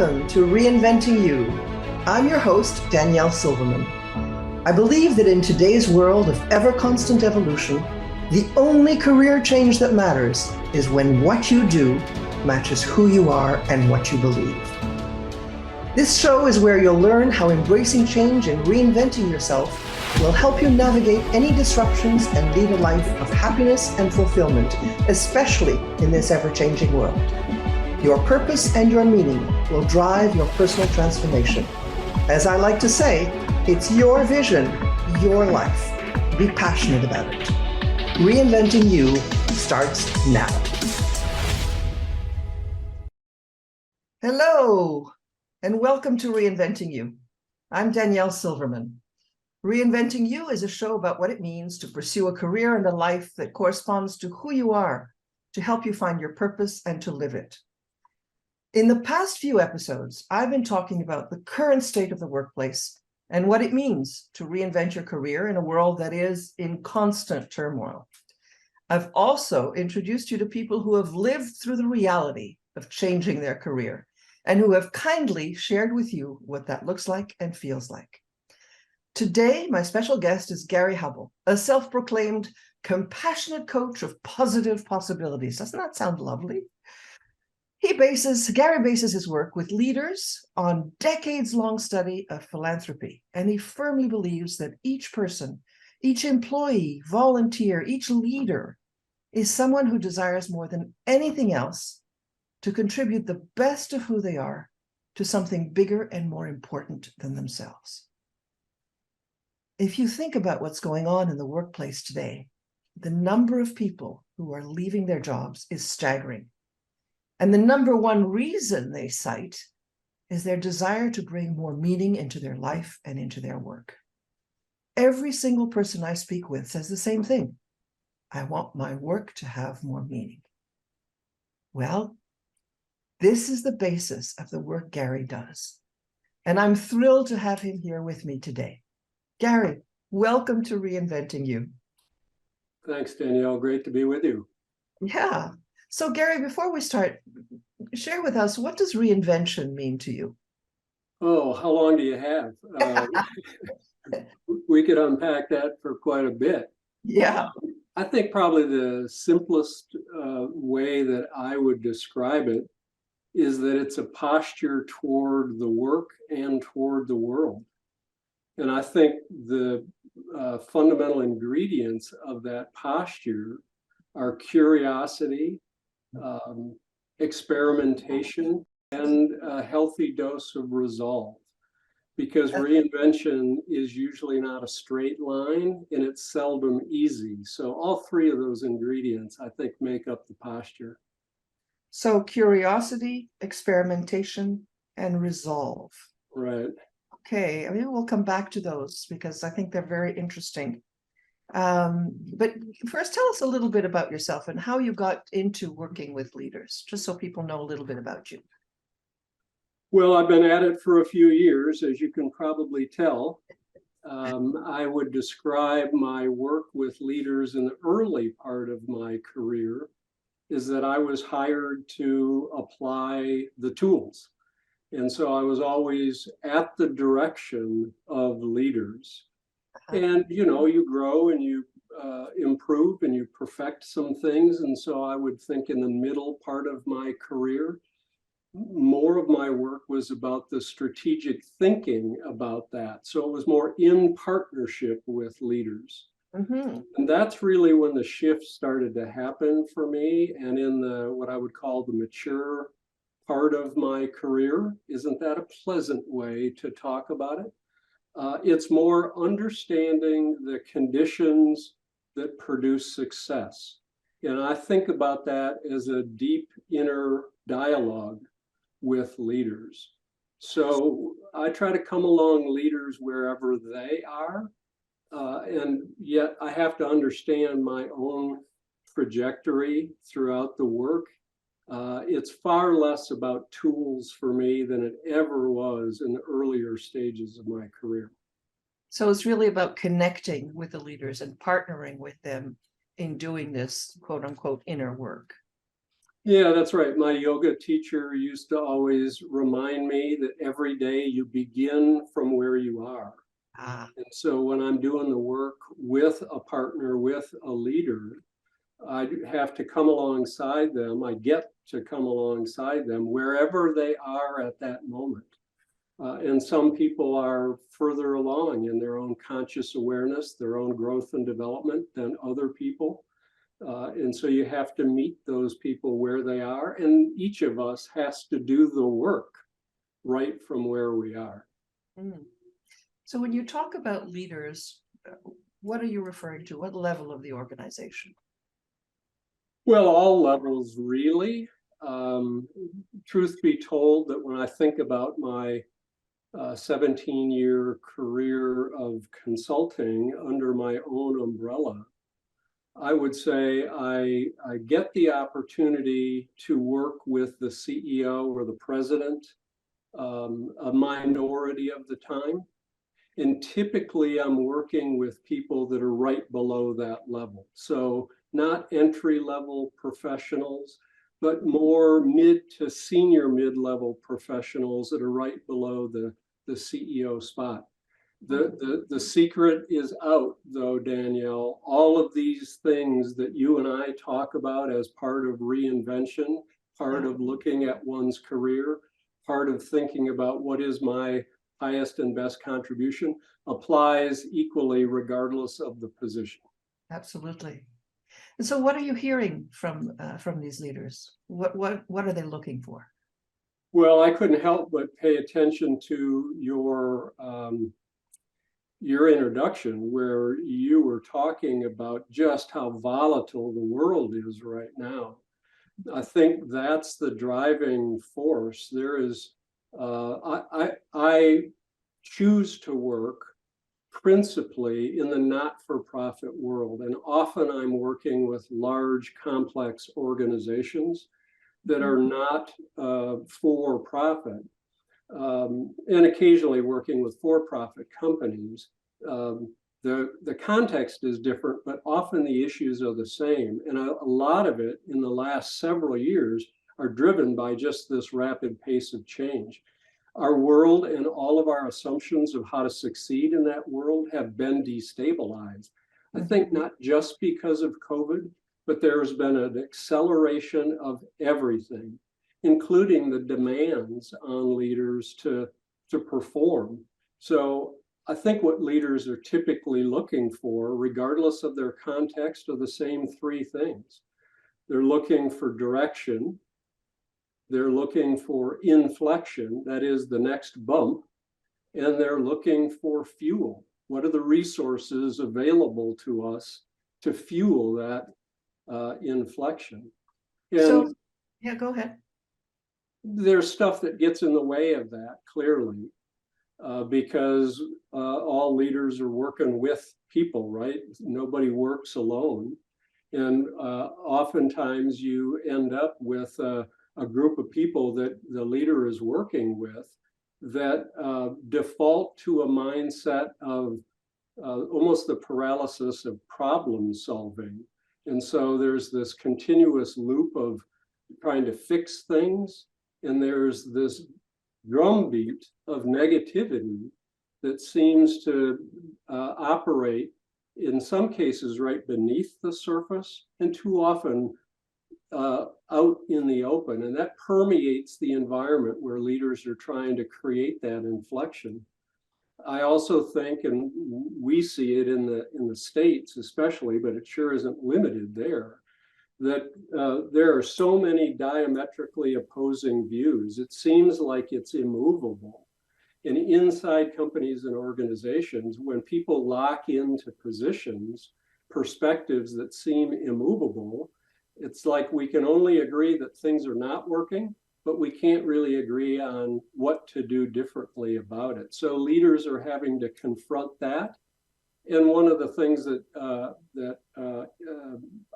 Welcome to Reinventing-U. I'm your host, Danielle Silverman. I believe that in today's world of ever-constant evolution, the only career change that matters is when what you do matches who you are and what you believe. This show is where you'll learn how embracing change and reinventing yourself will help you navigate any disruptions and lead a life of happiness and fulfillment, especially in this ever-changing world. Your purpose and your meaning will drive your personal transformation. As I like to say, it's your vision, your life. Be passionate about it. Reinventing-U starts now. Hello, and welcome to Reinventing-U. I'm Danielle Silverman. Reinventing-U is a show about what it means to pursue a career and a life that corresponds to who you are, to help you find your purpose and to live it. In the past few episodes, I've been talking about the current state of the workplace and what it means to reinvent your career in a world that is in constant turmoil. I've also introduced you to people who have lived through the reality of changing their career and who have kindly shared with you what that looks like and feels like. Today, my special guest is Gary Hubbell, a self-proclaimed compassionate coach of positive possibilities. Doesn't that sound lovely? Gary bases his work with leaders on decades-long study of philanthropy, and he firmly believes that each person, each employee, volunteer, each leader is someone who desires more than anything else to contribute the best of who they are to something bigger and more important than themselves. If you think about what's going on in the workplace today, the number of people who are leaving their jobs is staggering. And the number one reason they cite is their desire to bring more meaning into their life and into their work. Every single person I speak with says the same thing. I want my work to have more meaning. Well, this is the basis of the work Gary does. And I'm thrilled to have him here with me today. Gary, welcome to Reinventing-U. Thanks, Danielle. Great to be with you. Yeah. So Gary, before we start, share with us, what does reinvention mean to you? Oh, how long do you have? We could unpack that for quite a bit. Yeah. I think probably the simplest way that I would describe it is that it's a posture toward the work and toward the world. And I think the fundamental ingredients of that posture are curiosity, experimentation, and a healthy dose of resolve. Because reinvention is usually not a straight line and it's seldom easy. So all three of those ingredients, I think, make up the posture. So curiosity, experimentation, and resolve. Right. Okay, I mean, we'll come back to those because I think they're very interesting. But first, tell us a little bit about yourself and how you got into working with leaders, just so people know a little bit about you. Well, I've been at it for a few years, as you can probably tell. I would describe my work with leaders in the early part of my career is that I was hired to apply the tools. And so I was always at the direction of leaders. And, you know, you grow and you improve and you perfect some things. And so I would think in the middle part of my career, more of my work was about the strategic thinking about that. So it was more in partnership with leaders. Mm-hmm. And that's really when the shift started to happen for me. And in the what I would call the mature part of my career, isn't that a pleasant way to talk about it? It's more understanding the conditions that produce success. And I think about that as a deep inner dialogue with leaders. So I try to come along leaders wherever they are. And yet I have to understand my own trajectory throughout the work. It's far less about tools for me than it ever was in the earlier stages of my career. So it's really about connecting with the leaders and partnering with them in doing this quote unquote inner work. Yeah, that's right. My yoga teacher used to always remind me that every day you begin from where you are. Ah, And so when I'm doing the work with a partner, with a leader, I have to come alongside them. I get to come alongside them wherever they are at that moment. And some people are further along in their own conscious awareness, their own growth and development than other people. And so you have to meet those people where they are. And each of us has to do the work right from where we are. mm. So when you talk about leaders, what are you referring to? What level of the organization? Well, all levels, really. Um, Truth be told, that when I think about my 17-year career of consulting under my own umbrella, I would say I get the opportunity to work with the CEO or the president a minority of the time. And typically I'm working with people that are right below that level. So not entry level professionals, but more mid to senior mid-level professionals that are right below the CEO spot. The secret is out, though, Danielle. All of these things that you and I talk about as part of reinvention, part of looking at one's career, part of thinking about what is my highest and best contribution, applies equally regardless of the position. Absolutely. And so what are you hearing from these leaders? What are they looking for? Well, I couldn't help but pay attention to your introduction, where you were talking about just how volatile the world is right now. I think that's the driving force. There is, I choose to work principally in the not-for-profit world, and often I'm working with large, complex organizations that are not for-profit. And occasionally working with for-profit companies. The context is different, but often the issues are the same. And a lot of it in the last several years are driven by just this rapid pace of change. Our world and all of our assumptions of how to succeed in that world have been destabilized. I think not just because of COVID, but there's been an acceleration of everything, including the demands on leaders to perform. So I think what leaders are typically looking for, regardless of their context, are the same three things. They're looking for direction. They're looking for inflection, that is the next bump, and they're looking for fuel. What are the resources available to us to fuel that inflection? And So, yeah, go ahead. there's stuff that gets in the way of that, clearly, because all leaders are working with people, right? Nobody works alone. And oftentimes you end up with a group of people that the leader is working with that default to a mindset of almost the paralysis of problem solving. And so there's this continuous loop of trying to fix things, and there's this drumbeat of negativity that seems to operate in some cases right beneath the surface, and too often out in the open. And that permeates the environment where leaders are trying to create that inflection. I also think, and we see it in the States especially, but it sure isn't limited there, that there are so many diametrically opposing views. It seems like it's immovable. And inside companies and organizations, when people lock into positions, perspectives that seem immovable, it's like we can only agree that things are not working, but we can't really agree on what to do differently about it. So leaders are having to confront that. And one of the things that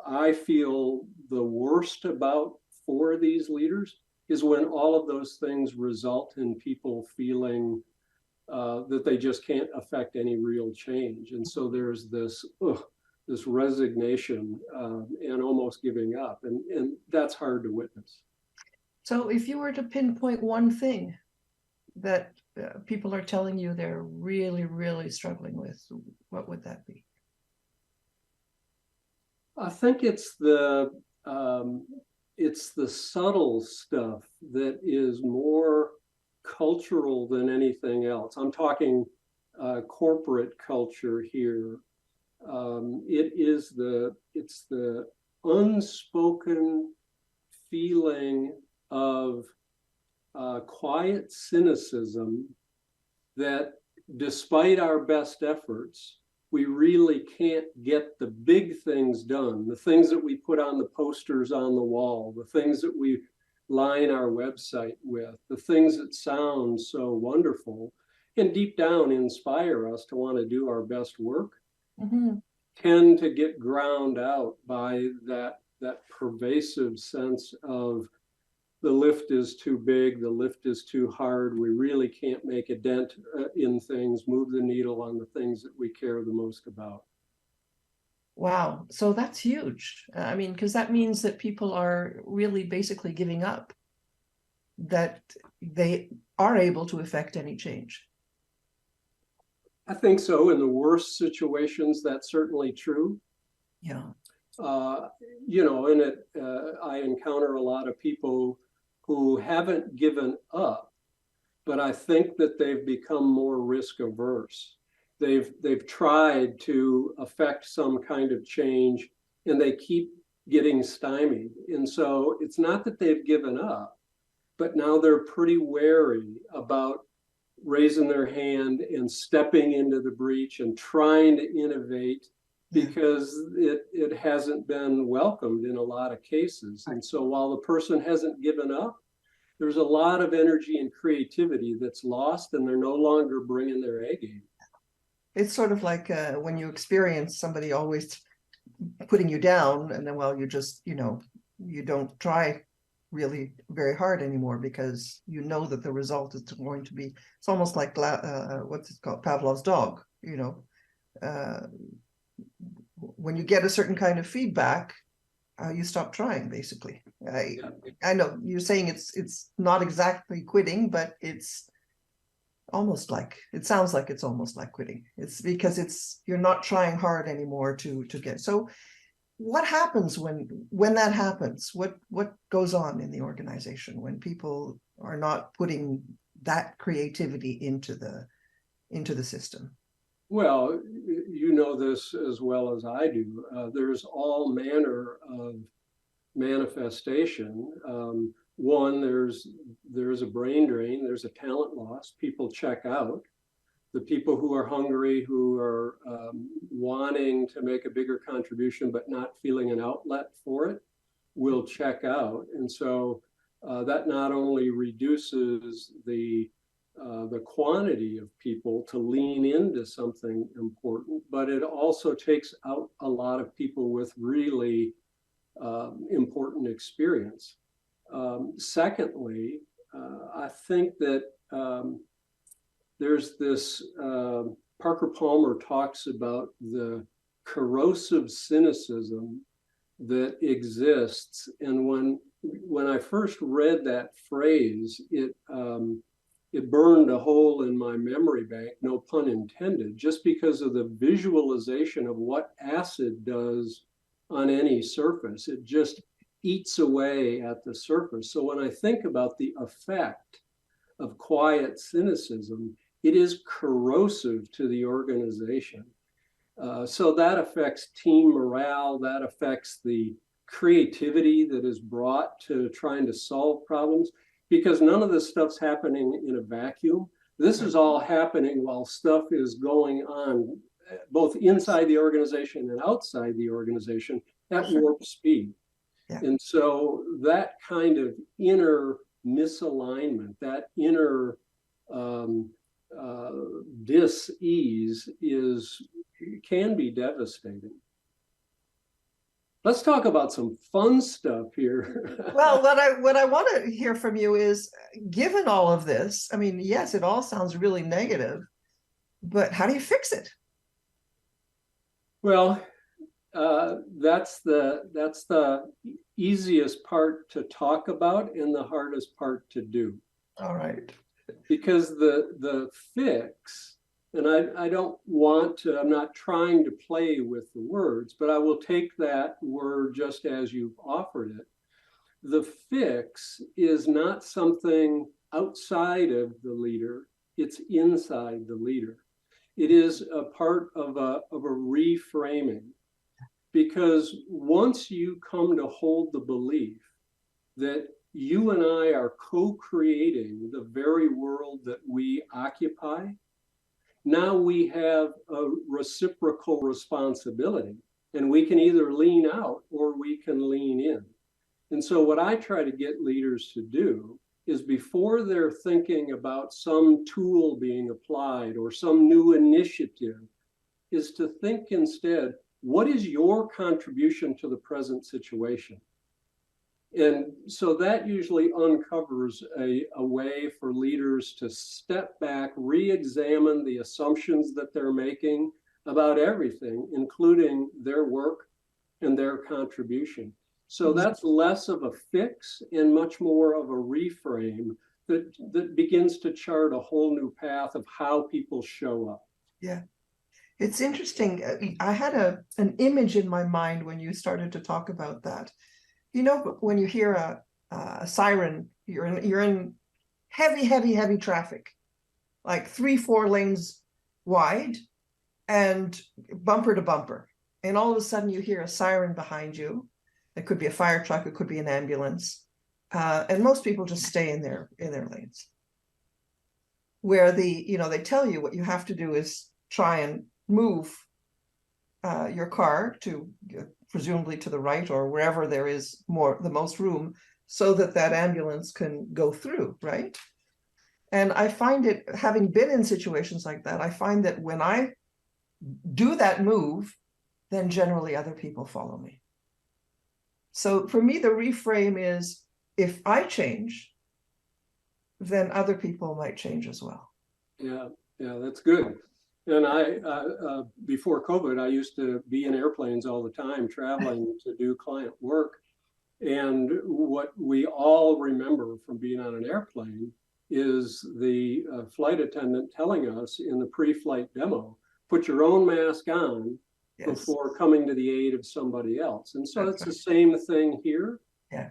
I feel the worst about for these leaders is when all of those things result in people feeling that they just can't affect any real change. And so there's this this resignation and almost giving up, and that's hard to witness. So if you were to pinpoint one thing that people are telling you they're really, really struggling with, what would that be? I think it's the subtle stuff that is more cultural than anything else. I'm talking corporate culture here. It's the unspoken feeling of quiet cynicism that despite our best efforts, we really can't get the big things done, the things that we put on the posters on the wall, the things that we line our website with, the things that sound so wonderful and deep down inspire us to want to do our best work, tend to get ground out by that pervasive sense of the lift is too big, the lift is too hard, we really can't make a dent in things, move the needle on the things that we care the most about. Wow, so that's huge. I mean, because that means that people are really basically giving up, that they are able to affect any change. I think so. In the worst situations, that's certainly true. Yeah. I encounter a lot of people who haven't given up, but I think that they've become more risk averse. They've tried to affect some kind of change and they keep getting stymied. And so it's not that they've given up, but now they're pretty wary about raising their hand and stepping into the breach and trying to innovate, because it hasn't been welcomed in a lot of cases. And so while the person hasn't given up, there's a lot of energy and creativity that's lost, and they're no longer bringing their A game. It's sort of like when you experience somebody always putting you down, and then, well, you just, you don't try really very hard anymore because you know that the result is going to be, it's almost like what's it called, Pavlov's dog. When you get a certain kind of feedback, you stop trying, basically. I know you're saying it's not exactly quitting, but it's almost like, it sounds like it's almost like quitting. It's because you're not trying hard anymore to get. So what happens when that happens? What goes on in the organization when people are not putting that creativity into the system? Well, you know this as well as I do. There's all manner of manifestation. One, there's a brain drain, there's a talent loss, people check out. The people who are hungry, who are wanting to make a bigger contribution but not feeling an outlet for it, will check out. And so that not only reduces the quantity of people to lean into something important, but it also takes out a lot of people with really important experience. Secondly, I think that there's this, Parker Palmer talks about the corrosive cynicism that exists. And when I first read that phrase, it burned a hole in my memory bank, no pun intended, just because of the visualization of what acid does on any surface. It just eats away at the surface. So when I think about the effect of quiet cynicism, it is corrosive to the organization. So that affects team morale, that affects the creativity that is brought to trying to solve problems, because none of this stuff's happening in a vacuum. This is all happening while stuff is going on, both inside the organization and outside the organization, at warp speed. Yeah. And so that kind of inner misalignment, that inner dis-ease can be devastating. Let's talk about some fun stuff here. Well, what I want to hear from you is, given all of this, I mean, yes, it all sounds really negative, but how do you fix it? Well, That's the easiest part to talk about and the hardest part to do. All right. Because the fix, and I don't want to, I'm not trying to play with the words, but I will take that word just as you've offered it. The fix is not something outside of the leader, it's inside the leader. It is a part of a reframing. Because once you come to hold the belief that you and I are co-creating the very world that we occupy, now we have a reciprocal responsibility, and we can either lean out or we can lean in. And so what I try to get leaders to do is, before they're thinking about some tool being applied or some new initiative, is to think instead, what is your contribution to the present situation? And so that usually uncovers a way for leaders to step back, re-examine the assumptions that they're making about everything, including their work and their contribution. So that's less of a fix and much more of a reframe that begins to chart a whole new path of how people show up. Yeah. It's interesting. I had an image in my mind when you started to talk about that. You know, when you hear a siren, you're in heavy traffic, like 3-4 lanes wide and bumper to bumper. And all of a sudden you hear a siren behind you. It could be a fire truck, it could be an ambulance. And most people just stay in their lanes. Where they tell you what you have to do is try and move your car to presumably to the right or wherever there is the most room, so that ambulance can go through, right? And I find it, having been in situations like that, I find that when I do that move, then generally other people follow me. So for me, the reframe is, if I change, then other people might change as well. Yeah, that's good. And before COVID, I used to be in airplanes all the time, traveling to do client work. And what we all remember from being on an airplane is the flight attendant telling us in the pre-flight demo, put your own mask on before coming to the aid of somebody else. And so it's the same thing here. Yeah.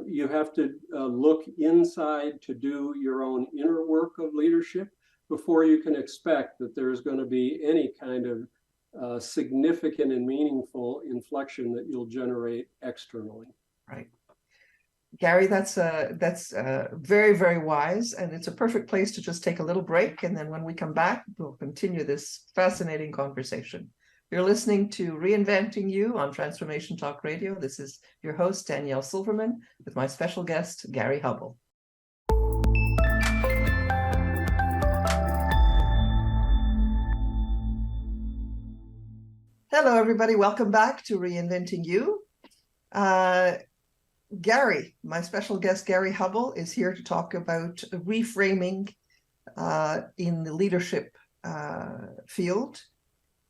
You have to look inside to do your own inner work of leadership before you can expect that there's going to be any kind of significant and meaningful inflection that you'll generate externally. Right. Gary, that's very, very wise. And it's a perfect place to just take a little break. And then when we come back, we'll continue this fascinating conversation. You're listening to Reinventing-U on Transformation Talk Radio. This is your host, Danielle Silverman, with my special guest, Gary Hubbell. Hello, everybody. Welcome back to Reinventing-U. Gary, my special guest, Gary Hubbell, is here to talk about reframing in the leadership field.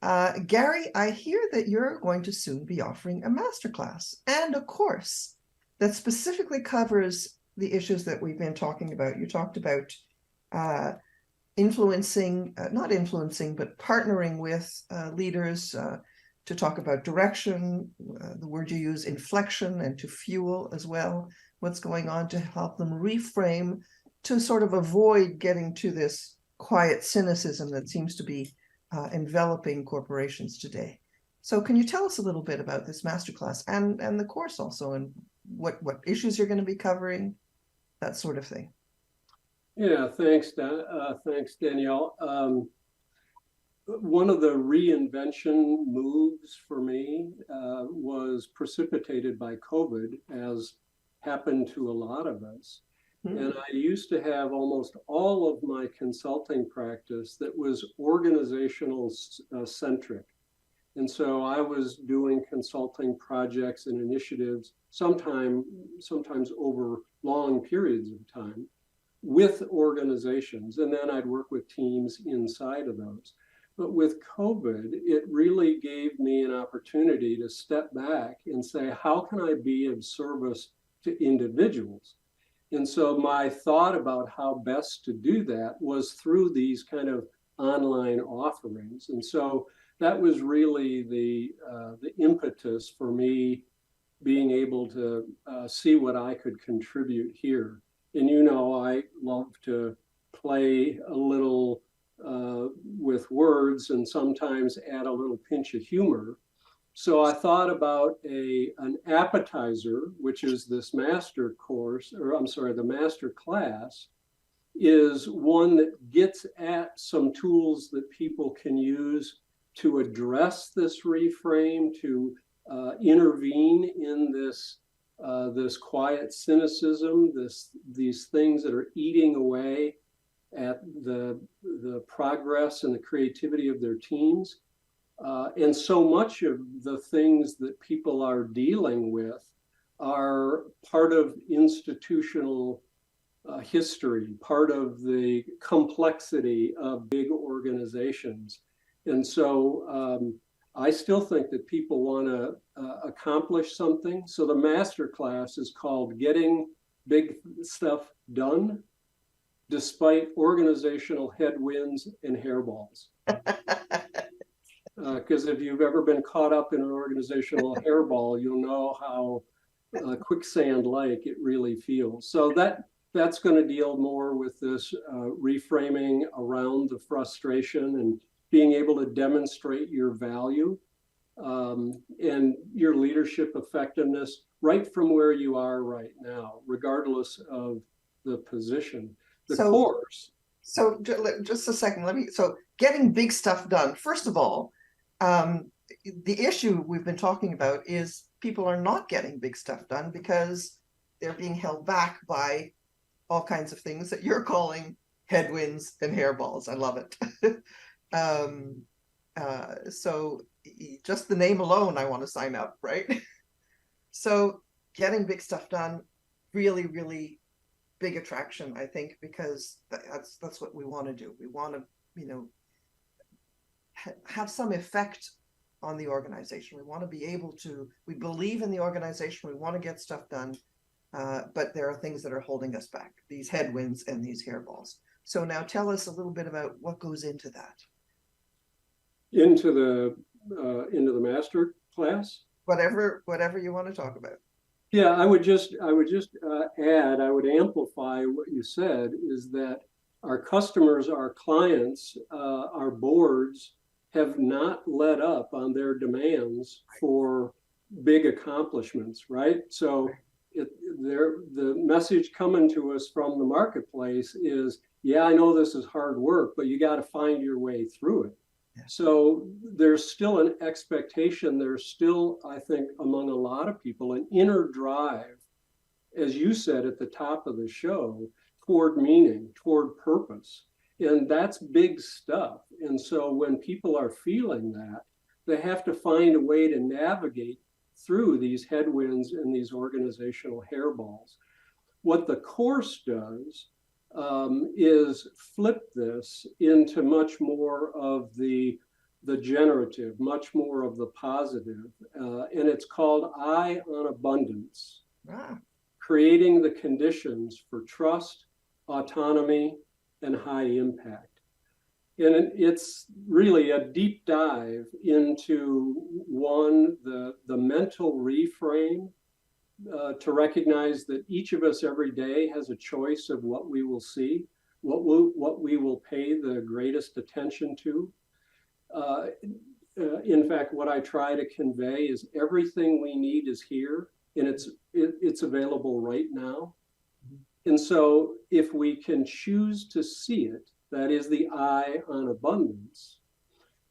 Gary, I hear that you're going to soon be offering a masterclass and a course that specifically covers the issues that we've been talking about. You talked about not influencing, but partnering with leaders to talk about direction, the word you use, inflection, and to fuel as well what's going on, to help them reframe, to sort of avoid getting to this quiet cynicism that seems to be enveloping corporations today. So can you tell us a little bit about this masterclass and the course also, and what issues you're going to be covering, that sort of thing? Yeah, thanks, Danielle. One of the reinvention moves for me was precipitated by COVID, as happened to a lot of us. And I used to have almost all of my consulting practice that was organizational centric. And so I was doing consulting projects and initiatives, sometimes over long periods of time, with organizations. And then I'd work with teams inside of those. But with COVID, it really gave me an opportunity to step back and say, how can I be of service to individuals? And so my thought about how best to do that was through these kind of online offerings. And so that was really the impetus for me being able to see what I could contribute here. And you know, I love to play a little with words and sometimes add a little pinch of humor. So I thought about an appetizer, which is this master course, or I'm sorry, the master class, is one that gets at some tools that people can use to address this reframe, to intervene in this quiet cynicism, these things that are eating away at the progress and the creativity of their teams. And so much of the things that people are dealing with are part of institutional history, part of the complexity of big organizations. And so I still think that people want to accomplish something. So the master class is called Getting Big Stuff Done, Despite Organizational Headwinds and Hairballs. Because if you've ever been caught up in an organizational hairball, you'll know how quicksand-like it really feels. So that's going to deal more with this reframing around the frustration and being able to demonstrate your value and your leadership effectiveness right from where you are right now, regardless of the position. The course. So just a second, so getting big stuff done. First of all, the issue we've been talking about is people are not getting big stuff done because they're being held back by all kinds of things that you're calling headwinds and hairballs. I love it. So just the name alone, I want to sign up, right? So getting big stuff done, really, really big attraction, I think, because that's what we want to do. We want to, have some effect on the organization. We want to be able to, we believe in the organization, we want to get stuff done, but there are things that are holding us back, these headwinds and these hairballs. So now tell us a little bit about what goes into that. Into the master class? Whatever you want to talk about. Yeah, I would just add, I would amplify what you said, is that our customers, our clients, our boards have not let up on their demands for big accomplishments, right? So the message coming to us from the marketplace is, yeah, I know this is hard work, but you got to find your way through it. Yeah. So there's still an expectation. There's still, I think, among a lot of people, an inner drive, as you said at the top of the show, toward meaning, toward purpose. And that's big stuff. And so when people are feeling that, they have to find a way to navigate through these headwinds and these organizational hairballs. What the course does is flip this into much more of the generative, much more of the positive. And it's called Eye on Abundance, creating the conditions for trust, autonomy, and high impact. And it's really a deep dive into the mental reframe to recognize that each of us every day has a choice of what we will see, what we will pay the greatest attention to. In fact, what I try to convey is everything we need is here, and it's available right now. And so if we can choose to see it, that is the eye on abundance,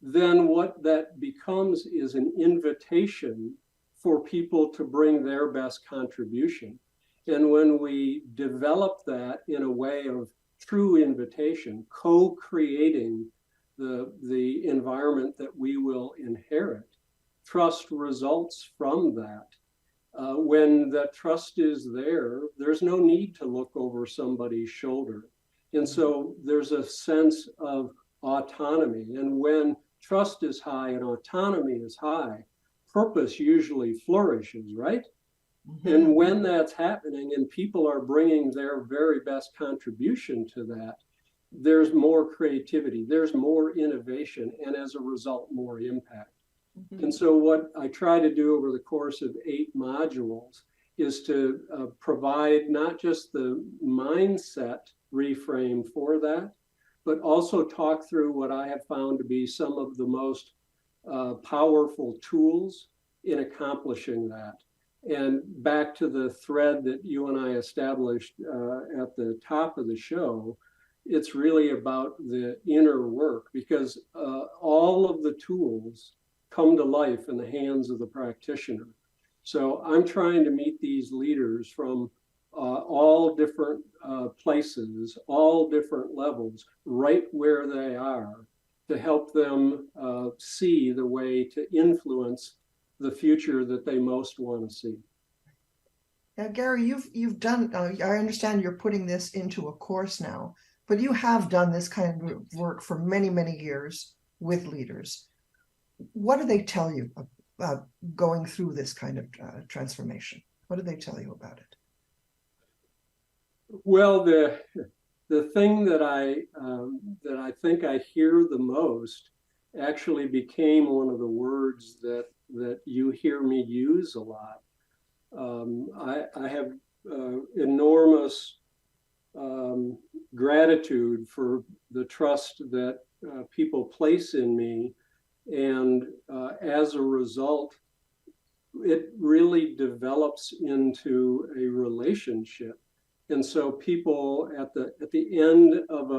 then what that becomes is an invitation for people to bring their best contribution. And when we develop that in a way of true invitation, co-creating the environment that we will inherit, trust results from that. When that trust is there, there's no need to look over somebody's shoulder. And so there's a sense of autonomy. And when trust is high and autonomy is high, purpose usually flourishes, right? Mm-hmm. And when that's happening and people are bringing their very best contribution to that, there's more creativity, there's more innovation, and as a result, more impact. Mm-hmm. And so what I try to do over the course of 8 modules is to provide not just the mindset reframe for that, but also talk through what I have found to be some of the most powerful tools in accomplishing that. And back to the thread that you and I established at the top of the show, it's really about the inner work, because all of the tools come to life in the hands of the practitioner. So I'm trying to meet these leaders from all different places, all different levels, right where they are, to help them see the way to influence the future that they most want to see. Now, Gary, you've done. I understand you're putting this into a course now, but you have done this kind of work for many, many years with leaders. What do they tell you about going through this kind of transformation? What do they tell you about it? Well, the thing that I think I hear the most actually became one of the words that you hear me use a lot. I have enormous gratitude for the trust that people place in me, and as a result, it really develops into a relationship. And so people at the end of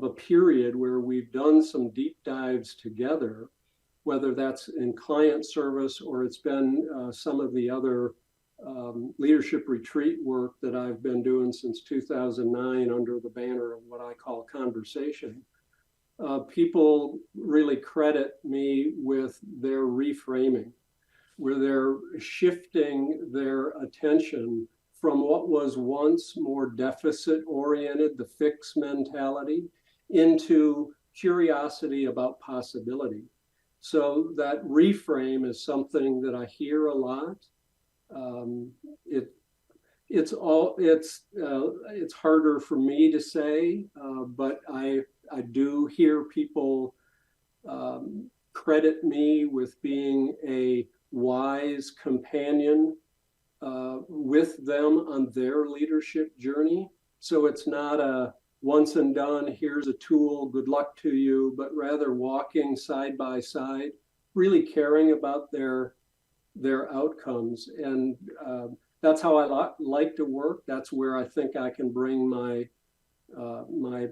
a period where we've done some deep dives together, whether that's in client service or it's been some of the other leadership retreat work that I've been doing since 2009 under the banner of what I call conversation, people really credit me with their reframing, where they're shifting their attention from what was once more deficit-oriented, the fix mentality, into curiosity about possibility. So that reframe is something that I hear a lot. It's harder for me to say, but I do hear people credit me with being a wise companion with them on their leadership journey. So it's not a once and done, here's a tool, good luck to you, but rather walking side by side, really caring about their outcomes. And that's how I like to work. That's where I think I can bring my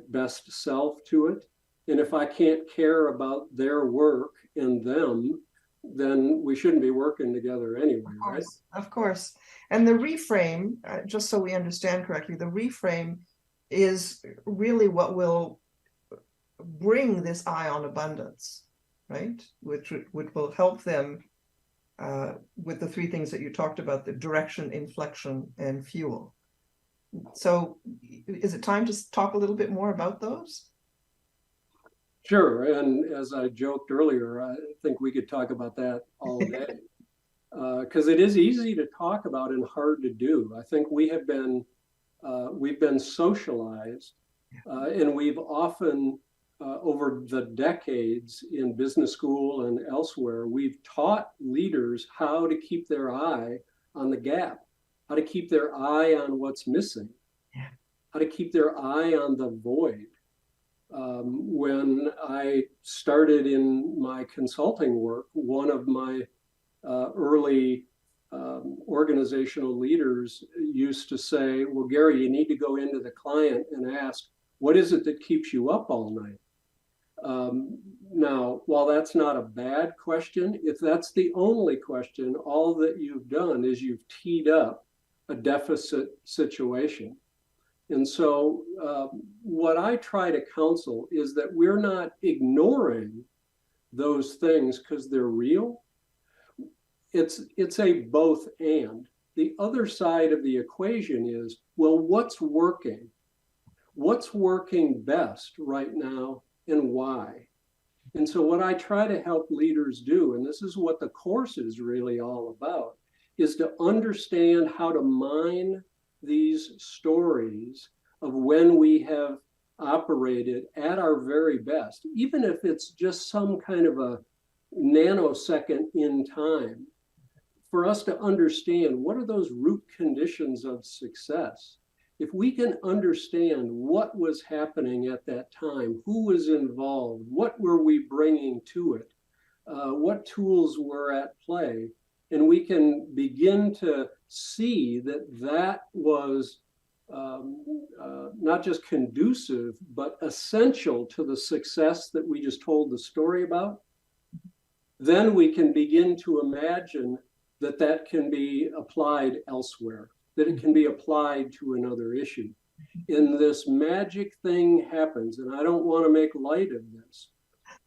best self to it. And if I can't care about their work and them, then we shouldn't be working together anyway, right? Of course. And the reframe, just so we understand correctly, the reframe is really what will bring this eye on abundance, right? Which will help them with the 3 things that you talked about: the direction, inflection, and fuel. So is it time to talk a little bit more about those? Sure. And as I joked earlier, I think we could talk about that all day, because it is easy to talk about and hard to do. I think we've been socialized, and we've often, over the decades in business school and elsewhere, we've taught leaders how to keep their eye on the gap, how to keep their eye on what's missing, how to keep their eye on the void. When I started in my consulting work, one of my early organizational leaders used to say, well, Gary, you need to go into the client and ask, what is it that keeps you up all night? Now, while that's not a bad question, if that's the only question, all that you've done is you've teed up a deficit situation. And so what I try to counsel is that we're not ignoring those things because they're real. It's a both and. The other side of the equation is, well, what's working? What's working best right now and why. And so what I try to help leaders do, and this is what the course is really all about, is to understand how to mine these stories of when we have operated at our very best, even if it's just some kind of a nanosecond in time, for us to understand what are those root conditions of success. If we can understand what was happening at that time, who was involved, what were we bringing to it, what tools were at play, and we can begin to see that that was not just conducive, but essential to the success that we just told the story about, then we can begin to imagine that that can be applied elsewhere, that it can be applied to another issue. And this magic thing happens, and I don't want to make light of this,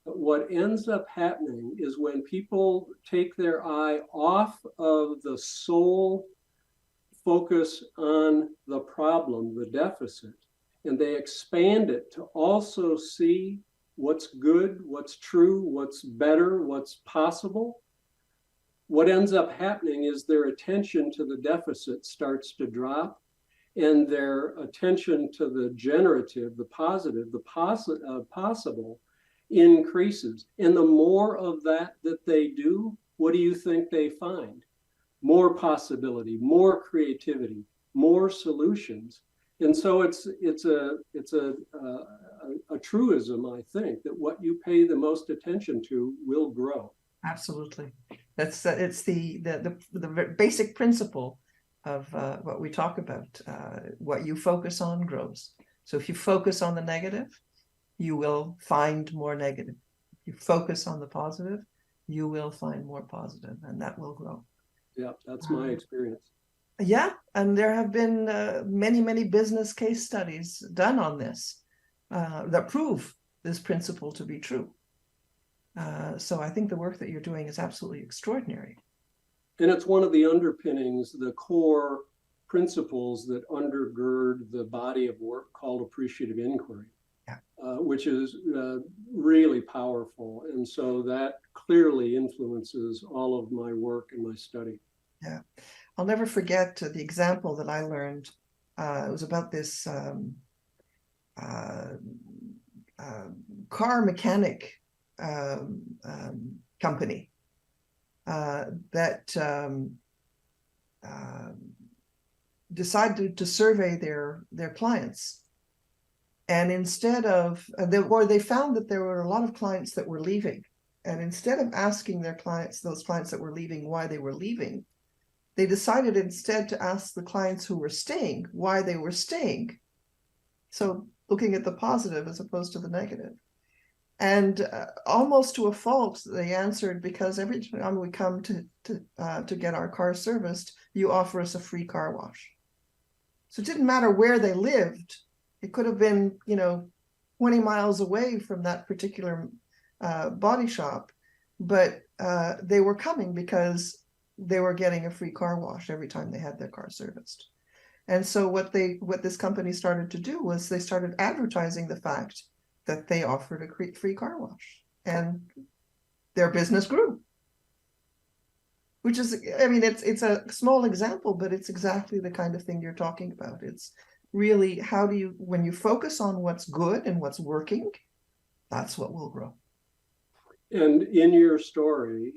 but what ends up happening is when people take their eye off of the sole focus on the problem, the deficit, and they expand it to also see what's good, what's true, what's better, what's possible, what ends up happening is their attention to the deficit starts to drop, and their attention to the generative, the positive, the possible increases. And the more of that they do, what do you think they find? More possibility, more creativity, more solutions. And so it's a truism, I think, that what you pay the most attention to will grow. Absolutely. It's the basic principle of what we talk about. What you focus on grows. So if you focus on the negative, you will find more negative. If you focus on the positive, you will find more positive, and that will grow. Yeah, that's my experience. Yeah, and there have been many business case studies done on this that prove this principle to be true. So I think the work that you're doing is absolutely extraordinary. And it's one of the underpinnings, the core principles that undergird the body of work called appreciative inquiry, yeah. Which is really powerful. And so that clearly influences all of my work and my study. Yeah. I'll never forget the example that I learned. It was about this car mechanic company that decided to survey their clients, and instead of they found that there were a lot of clients that were leaving, and instead of asking their clients, those clients that were leaving, why they were leaving, they decided instead to ask the clients who were staying why they were staying. So looking at the positive as opposed to the negative. And almost to a fault, they answered, because every time we come to get our car serviced, you offer us a free car wash. So it didn't matter where they lived. It could have been, 20 miles away from that particular body shop, but they were coming because they were getting a free car wash every time they had their car serviced. And so what this company started to do was they started advertising the fact that they offered a free car wash, and their business grew. Which is, it's a small example, but it's exactly the kind of thing you're talking about. It's really, when you focus on what's good and what's working, that's what will grow. And in your story,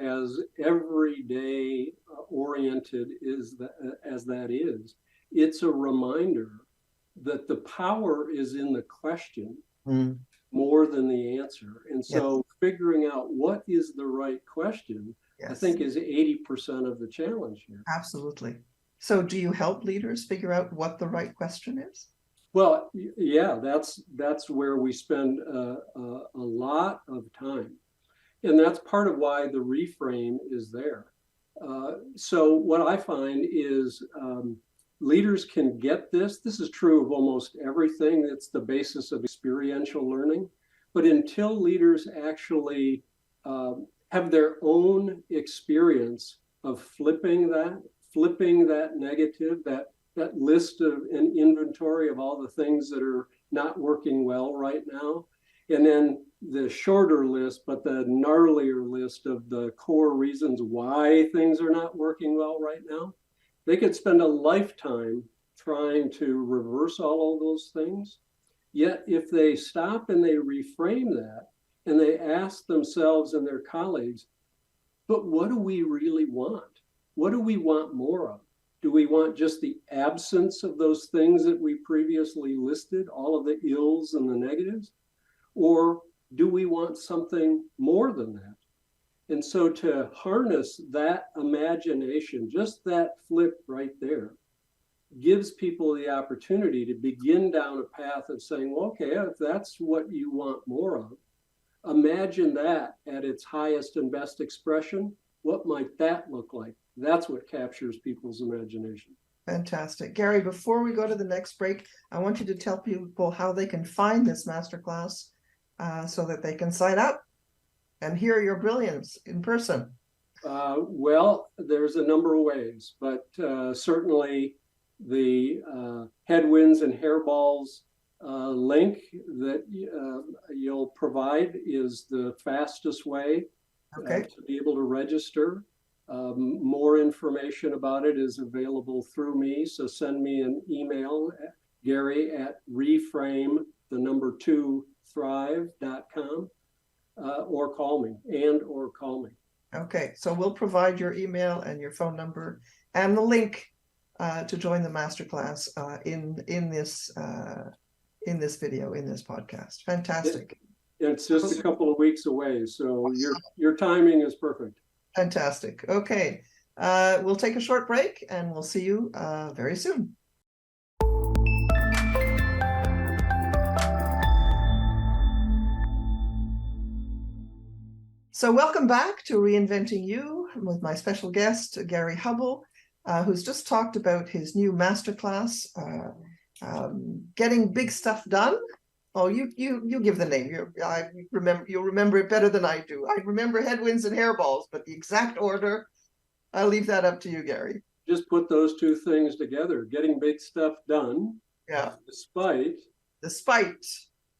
as everyday oriented as that is, it's a reminder that the power is in the question more than the answer. And so figuring out what is the right question, I think, is 80% of the challenge here. Absolutely. So do you help leaders figure out what the right question is? Well, yeah, that's where we spend a lot of time. And that's part of why the reframe is there. So what I find is leaders can get this. This is true of almost everything. It's the basis of experiential learning. But until leaders actually have their own experience of flipping that negative, that list of an inventory of all the things that are not working well right now, and then the shorter list, but the gnarlier list of the core reasons why things are not working well right now. They could spend a lifetime trying to reverse all of those things. Yet if they stop and they reframe that and they ask themselves and their colleagues, but what do we really want? What do we want more of? Do we want just the absence of those things that we previously listed, all of the ills and the negatives? Or do we want something more than that? And so to harness that imagination, just that flip right there, gives people the opportunity to begin down a path of saying, well, okay, if that's what you want more of, imagine that at its highest and best expression. What might that look like? That's what captures people's imagination. Fantastic. Gary, before we go to the next break, I want you to tell people how they can find this masterclass so that they can sign up and hear your brilliance in person. Well, there's a number of ways, but certainly the Headwinds and Hairballs link that you'll provide is the fastest way to be able to register. More information about it is available through me, so send me an email, Gary@reframe2thrive.com, or call me, or call me. Okay, so we'll provide your email and your phone number and the link to join the masterclass in this video, in this podcast. Fantastic. It's just a couple of weeks away, so your timing is perfect. Fantastic. Okay, we'll take a short break and we'll see you very soon. So welcome back to Reinventing-U with my special guest, Gary Hubbell, who's just talked about his new masterclass, Getting Big Stuff Done. Oh, you give the name. You'll remember it better than I do. I remember Headwinds and Hairballs, but the exact order, I'll leave that up to you, Gary. Just put those two things together. Getting big stuff done. Yeah. Despite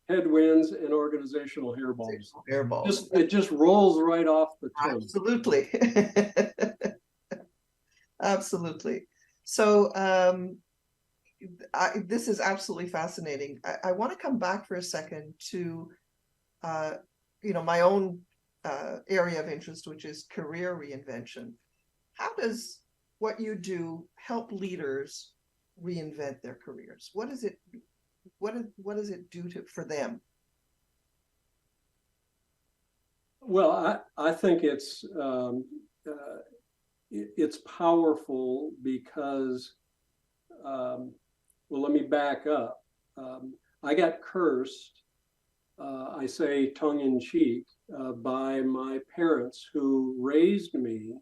headwinds and organizational hairballs. It just rolls right off the tongue. Absolutely. Absolutely. So this is absolutely fascinating. I want to come back for a second to my own area of interest, which is career reinvention. How does what you do help leaders reinvent their careers? What does it do for them? Well, I think it's powerful because well, let me back up. I got cursed, I say tongue in cheek, by my parents who raised me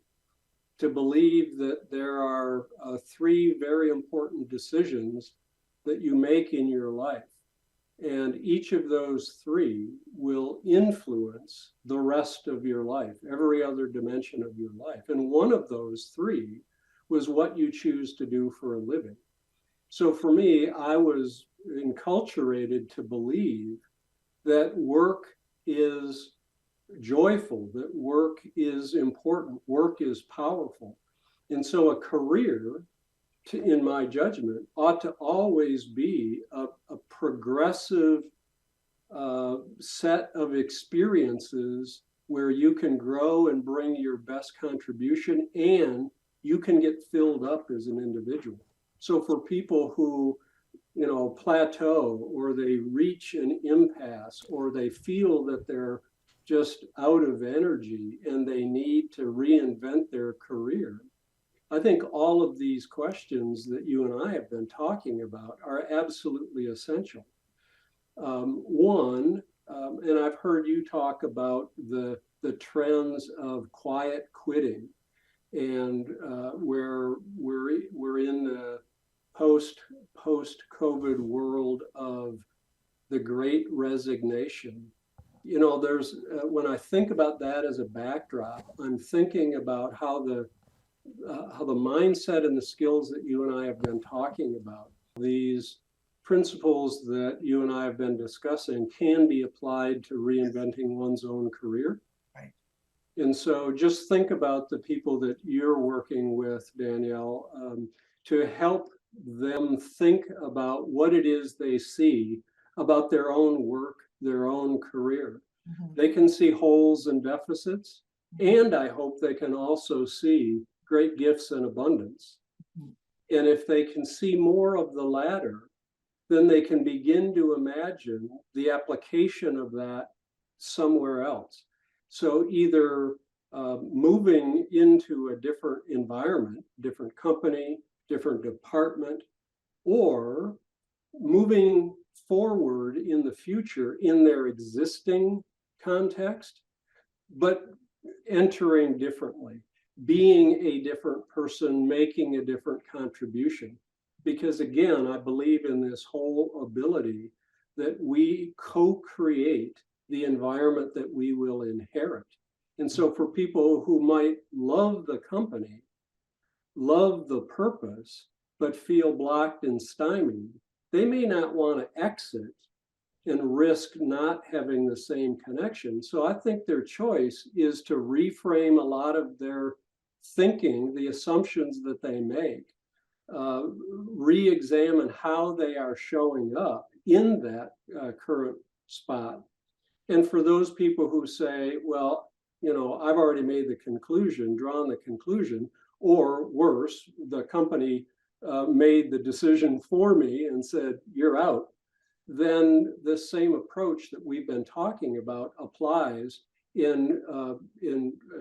to believe that there are three very important decisions that you make in your life. And each of those three will influence the rest of your life, every other dimension of your life. And one of those three was what you choose to do for a living. So for me, I was enculturated to believe that work is joyful, that work is important, work is powerful. And so a career, in my judgment, ought to always be a progressive set of experiences where you can grow and bring your best contribution and you can get filled up as an individual. So for people who, plateau or they reach an impasse or they feel that they're just out of energy and they need to reinvent their career, I think all of these questions that you and I have been talking about are absolutely essential. One, and I've heard you talk about the trends of quiet quitting, and where we're in the post-COVID world of the Great Resignation. There's when I think about that as a backdrop, I'm thinking about how the mindset and the skills that you and I have been talking about, these principles that you and I have been discussing can be applied to reinventing one's own career. Right. And so just think about the people that you're working with, Danielle, to help them think about what it is they see about their own work, their own career. Mhm. They can see holes and deficits, and I hope they can also see great gifts and abundance. Mhm. And if they can see more of the latter, then they can begin to imagine the application of that somewhere else. So either moving into a different environment, different company, different department, or moving forward in the future in their existing context, but entering differently, being a different person, making a different contribution. Because again, I believe in this whole ability that we co-create the environment that we will inherit. And so for people who might love the company, love the purpose, but feel blocked and stymied, they may not want to exit and risk not having the same connection. So I think their choice is to reframe a lot of their thinking, the assumptions that they make, re-examine how they are showing up in that current spot. And for those people who say, well, you know, I've already made the conclusion, drawn the conclusion, or worse, the company made the decision for me and said, you're out, then the same approach that we've been talking about applies in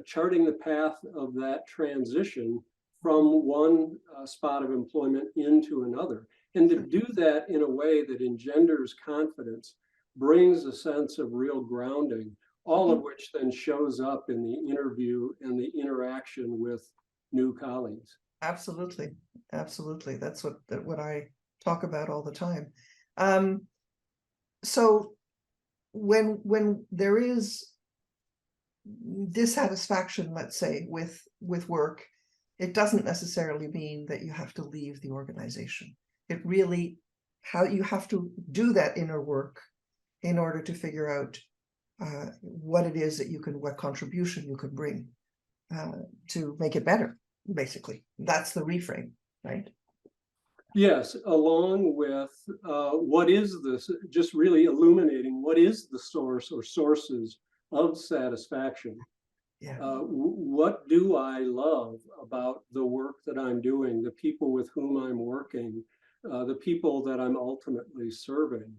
charting the path of that transition from one spot of employment into another. And to do that in a way that engenders confidence, brings a sense of real grounding, all of which then shows up in the interview and the interaction with new colleagues. Absolutely. Absolutely. That's what I talk about all the time. So when there is dissatisfaction, let's say, with work, it doesn't necessarily mean that you have to leave the organization. It really, how you have to do that inner work in order to figure out what it is that you can, what contribution you can bring to make it better, basically. That's the reframe, right? Yes, along with what is this, just really illuminating what is the source or sources of satisfaction. Yeah. What do I love about the work that I'm doing, the people with whom I'm working, the people that I'm ultimately serving?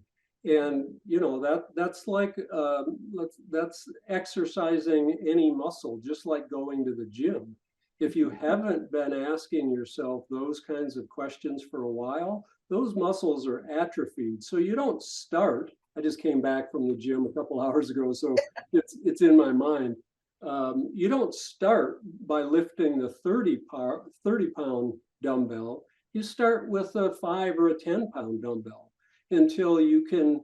And you know, that's like that's exercising any muscle, just like going to the gym. If you haven't been asking yourself those kinds of questions for a while, those muscles are atrophied. So you don't start. I just came back from the gym a couple hours ago, so it's in my mind. You don't start by lifting the 30-pound dumbbell. You start with a 5 or a 10-pound dumbbell until you can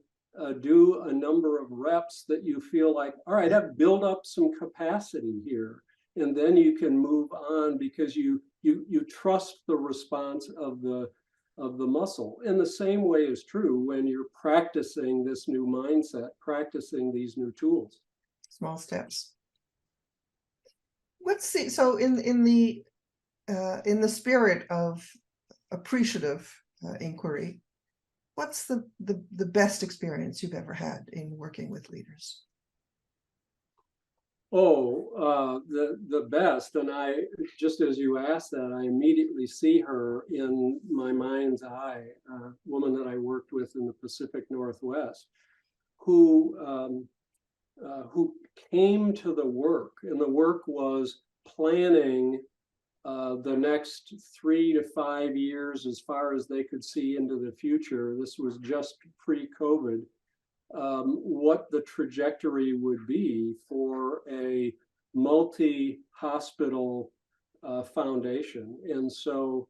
do a number of reps that you feel like, all right, I've built up some capacity here. And then you can move on because you trust the response of the muscle. And the same way is true when you're practicing this new mindset, practicing these new tools. Small steps. Let's see. So in the spirit of appreciative inquiry, what's the best experience you've ever had in working with leaders? Oh, the best. And I, just as you asked that, I immediately see her in my mind's eye, a woman that I worked with in the Pacific Northwest, who came to the work, and the work was planning the next 3 to 5 years as far as they could see into the future. This was just pre-COVID. What the trajectory would be for a multi-hospital foundation. And so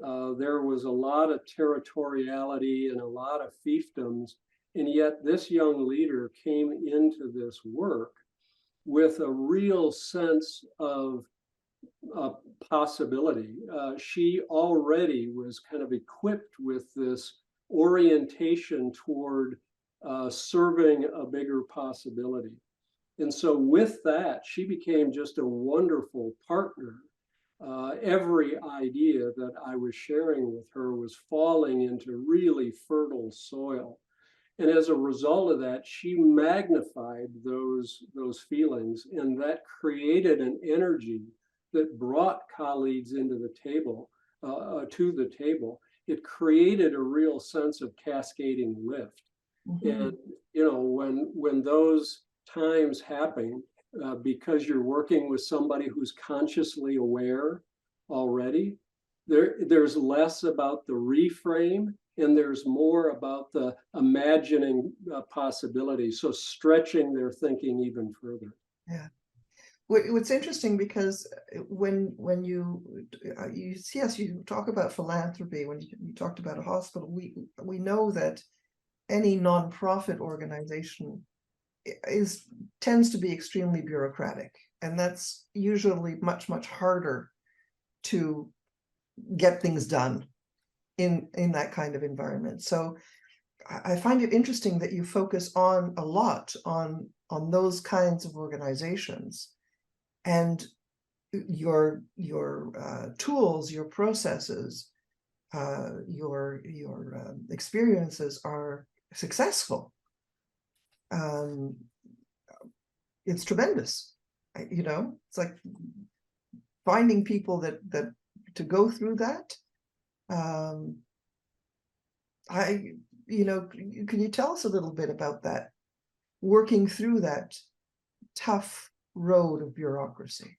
there was a lot of territoriality and a lot of fiefdoms. And yet this young leader came into this work with a real sense of possibility. She already was kind of equipped with this orientation toward serving a bigger possibility. And so with that, she became just a wonderful partner. Every idea that I was sharing with her was falling into really fertile soil. And as a result of that, she magnified those feelings, and that created an energy that brought colleagues into the table, to the table. It created a real sense of cascading lift. And when those times happen, because you're working with somebody who's consciously aware already, there's less about the reframe and there's more about the imagining possibility. So stretching their thinking even further. Yeah. What's interesting, because when you yes, you talk about philanthropy, when you talked about a hospital, we know that any nonprofit organization tends to be extremely bureaucratic, and that's usually much harder to get things done in that kind of environment. So I find it interesting that you focus a lot on those kinds of organizations, and your tools, your processes, your experiences are successful. It's tremendous. It's like finding people that to go through that. Can you tell us a little bit about that, working through that tough road of bureaucracy?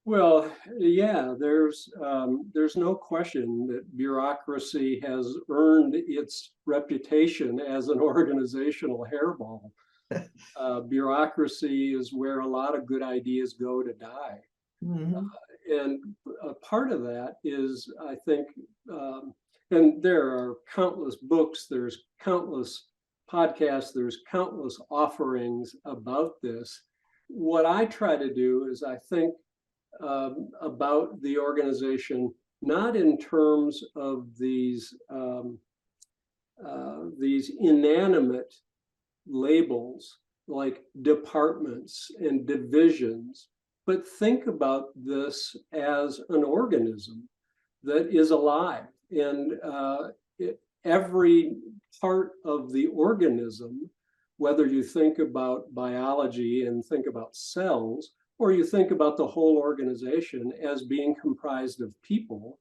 Well, yeah, there's no question that bureaucracy has earned its reputation as an organizational hairball. Bureaucracy is where a lot of good ideas go to die. And part of that is, I think, and there are countless books, there's countless podcasts, there's countless offerings about this. What I try to do is I think about the organization, not in terms of these inanimate labels like departments and divisions, but think about this as an organism that is alive, and every part of the organism, whether you think about biology and think about cells, or you think about the whole organization as being comprised of people,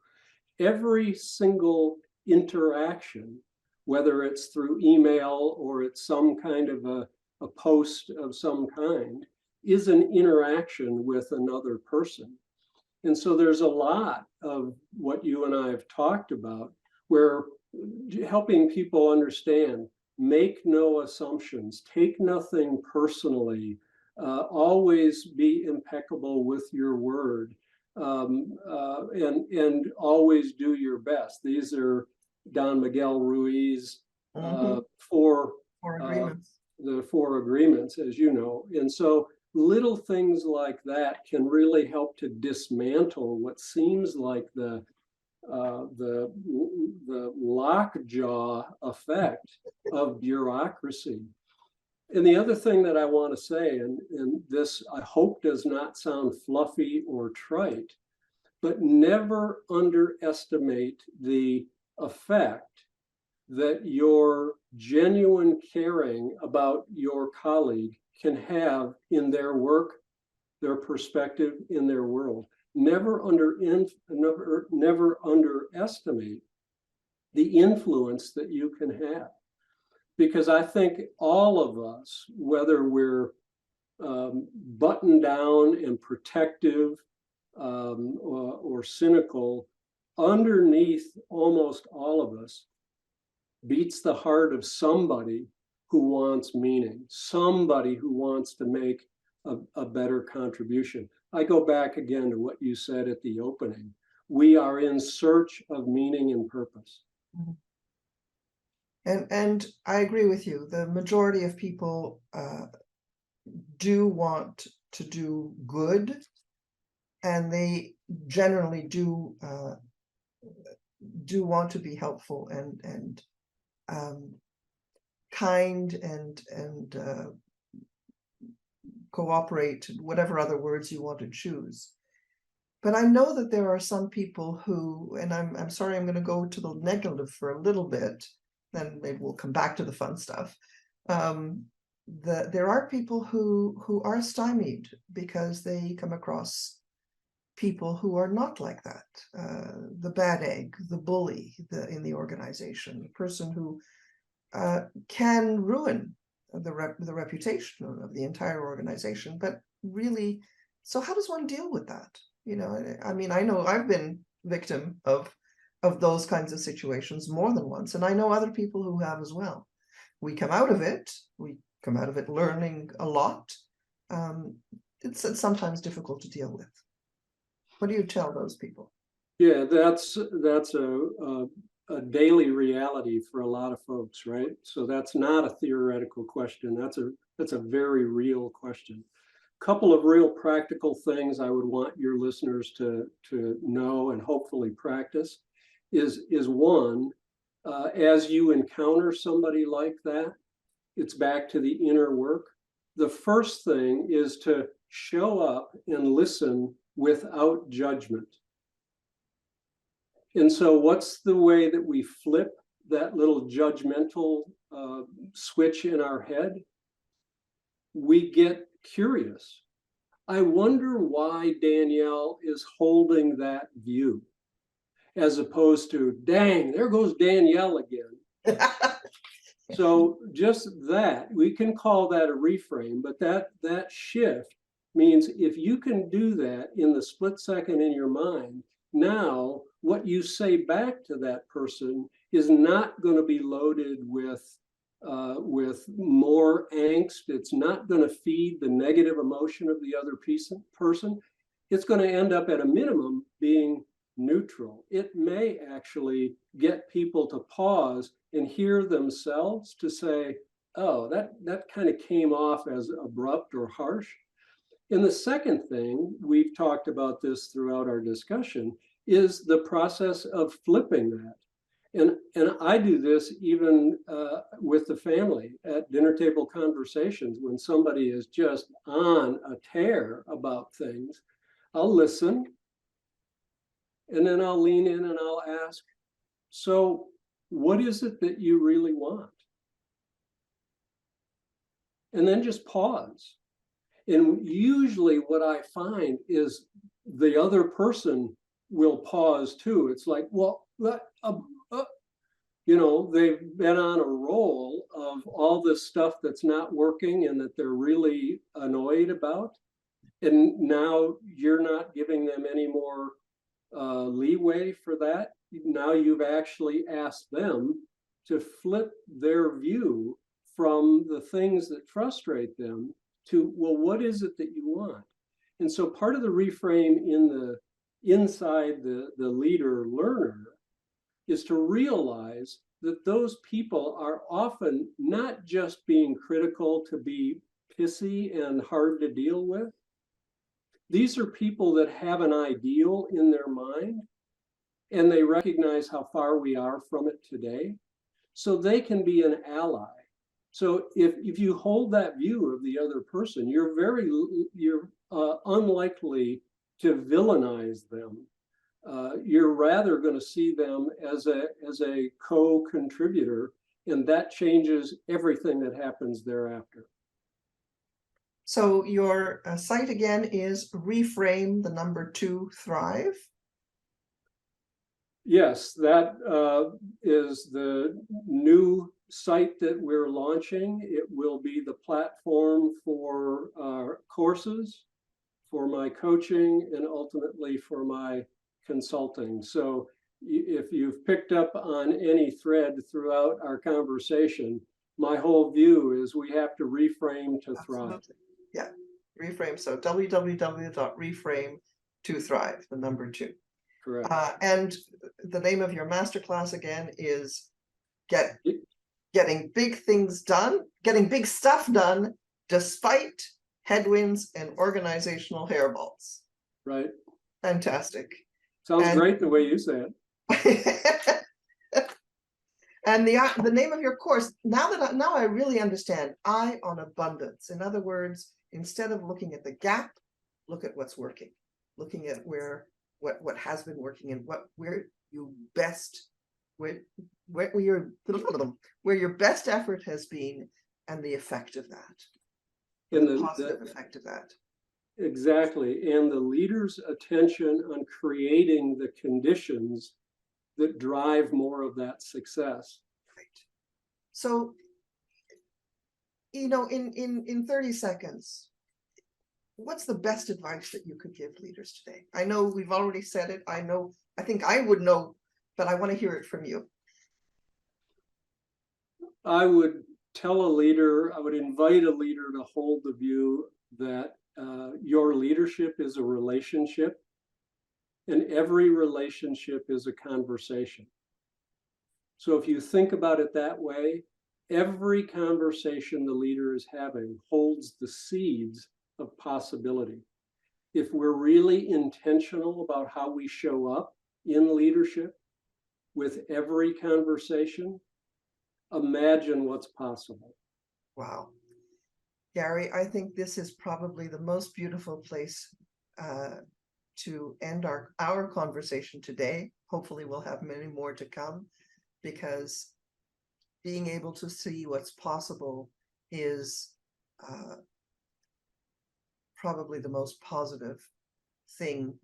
every single interaction, whether it's through email or it's some kind of a post of some kind, is an interaction with another person. And so there's a lot of what you and I have talked about, where helping people understand, make no assumptions, take nothing personally, always be impeccable with your word, and always do your best. These are Don Miguel Ruiz four agreements. The 4 agreements, as you know. And so little things like that can really help to dismantle what seems like the lockjaw effect of bureaucracy. And the other thing that I want to say, and this I hope does not sound fluffy or trite, but never underestimate the effect that your genuine caring about your colleague can have in their work, their perspective, in their world. Never underestimate the influence that you can have. Because I think all of us, whether we're buttoned down and protective or cynical, underneath almost all of us beats the heart of somebody who wants meaning, somebody who wants to make a better contribution. I go back again to what you said at the opening. We are in search of meaning and purpose. And I agree with you. The majority of people do want to do good, and they generally do do want to be helpful and kind and cooperate, whatever other words you want to choose. But I know that there are some people who, and I'm sorry, I'm going to go to the negative for a little bit, then maybe we'll come back to the fun stuff. There are people who are stymied because they come across people who are not like that. The bad egg, the bully in the organization, the person who can ruin the reputation of the entire organization. But really, so how does one deal with that? You know, I mean, I know I've been victim of those kinds of situations more than once, and I know other people who have as well. We come out of it. We come out of it learning a lot. It's sometimes difficult to deal with. What do you tell those people? Yeah, that's a daily reality for a lot of folks, right? So that's not a theoretical question. That's a very real question. Couple of real practical things I would want your listeners to know and hopefully practice is one, as you encounter somebody like that, it's back to the inner work. The first thing is to show up and listen without judgment. And so what's the way that we flip that little judgmental switch in our head? We get curious. I wonder why Danielle is holding that view, as opposed to, dang, there goes Danielle again. So just that, we can call that a reframe, but that shift means if you can do that in the split second in your mind, now what you say back to that person is not going to be loaded with more angst. It's not going to feed the negative emotion of the other person. It's going to end up at a minimum being neutral. It may actually get people to pause and hear themselves to say, oh, that kind of came off as abrupt or harsh. And the second thing, we've talked about this throughout our discussion, is the process of flipping that. And I do this even with the family at dinner table conversations. When somebody is just on a tear about things, I'll listen, and then I'll lean in and I'll ask, so what is it that you really want? And then just pause. And usually what I find is the other person will pause too. It's like, well, you know, they've been on a roll of all this stuff that's not working and that they're really annoyed about. And now you're not giving them any more leeway for that. Now you've actually asked them to flip their view from the things that frustrate them to, well, what is it that you want? And so part of the reframe inside the leader learner is to realize that those people are often not just being critical to be pissy and hard to deal with. These are people that have an ideal in their mind, and they recognize how far we are from it today. So they can be an ally. So if you hold that view of the other person, you're unlikely to villainize them. You're rather going to see them as a co-contributor, and that changes everything that happens thereafter. So your site again is Reframe, 2 Thrive. Yes, that is the new site that we're launching. It will be the platform for courses, for my coaching, and ultimately for my consulting. So if you've picked up on any thread throughout our conversation, my whole view is we have to reframe to thrive. Absolutely. Yeah, reframe. So www.reframe to thrive, 2. Correct. And the name of your masterclass again is getting big things done, getting big stuff done, despite headwinds and organizational hairballs. Right. Fantastic. Sounds great the way you say it. And the name of your course, now I really understand, Eye on Abundance. In other words, instead of looking at the gap, look at what's working, looking at what has been working and where your best effort has been, and the effect of that, and the positive effect of that. Exactly. And the leader's attention on creating the conditions that drive more of that success. Right. So, in 30 seconds, what's the best advice that you could give leaders today? I know we've already said it. I think I would know, but I want to hear it from you. I would invite a leader to hold the view that your leadership is a relationship, and every relationship is a conversation. So if you think about it that way, every conversation the leader is having holds the seeds of possibility. If we're really intentional about how we show up in leadership with every conversation, imagine what's possible. Wow. Gary, I think this is probably the most beautiful place to end our conversation today. Hopefully we'll have many more to come, because being able to see what's possible is probably the most positive thing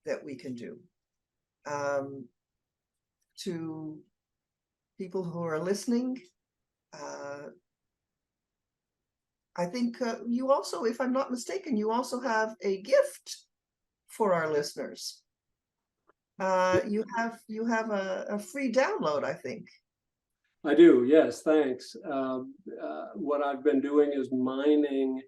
that we can do. To people who are listening, I think you also, if I'm not mistaken, you also have a gift for our listeners. You have a free download, I think. I do, yes, thanks. What I've been doing is mining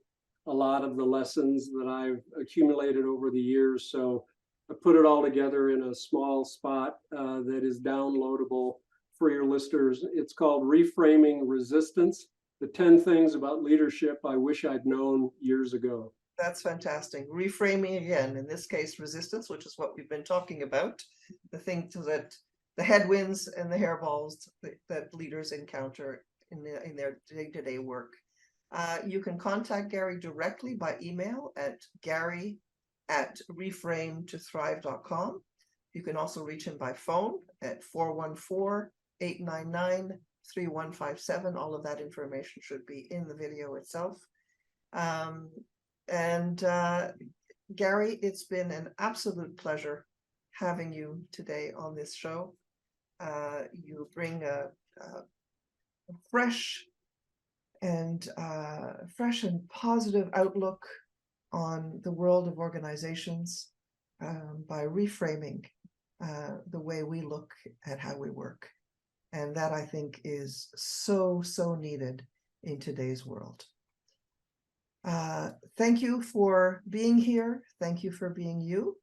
a lot of the lessons that I've accumulated over the years. So I put it all together in a small spot that is downloadable for your listeners. It's called Reframing Resistance: The 10 Things About Leadership I Wish I'd Known Years Ago. That's fantastic. Reframing again, in this case, resistance, which is what we've been talking about, the things that the headwinds and the hairballs that leaders encounter in their day-to-day work. You can contact Gary directly by email at gary@reframetothrive.com. You can also reach him by phone at 414-899-3157. All of that information should be in the video itself. Gary, it's been an absolute pleasure having you today on this show. You bring a fresh and positive outlook on the world of organizations by reframing the way we look at how we work. And that, I think, is so needed in today's world. Thank you for being here. Thank you for being you.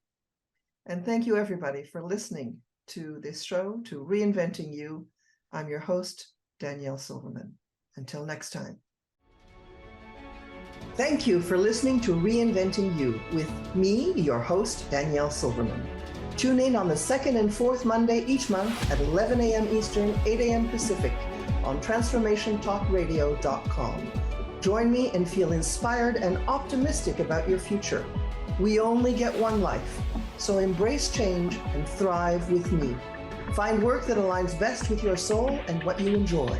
And thank you, everybody, for listening to this show, to Reinventing-U. I'm your host, Danielle Silverman. Until next time. Thank you for listening to Reinventing-U with me, your host, Danielle Silverman. Tune in on the second and fourth Monday each month at 11 a.m. Eastern, 8 a.m. Pacific on transformationtalkradio.com. Join me and feel inspired and optimistic about your future. We only get one life, so embrace change and thrive with me. Find work that aligns best with your soul and what you enjoy.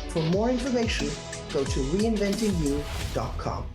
For more information, go to reinventingyou.com.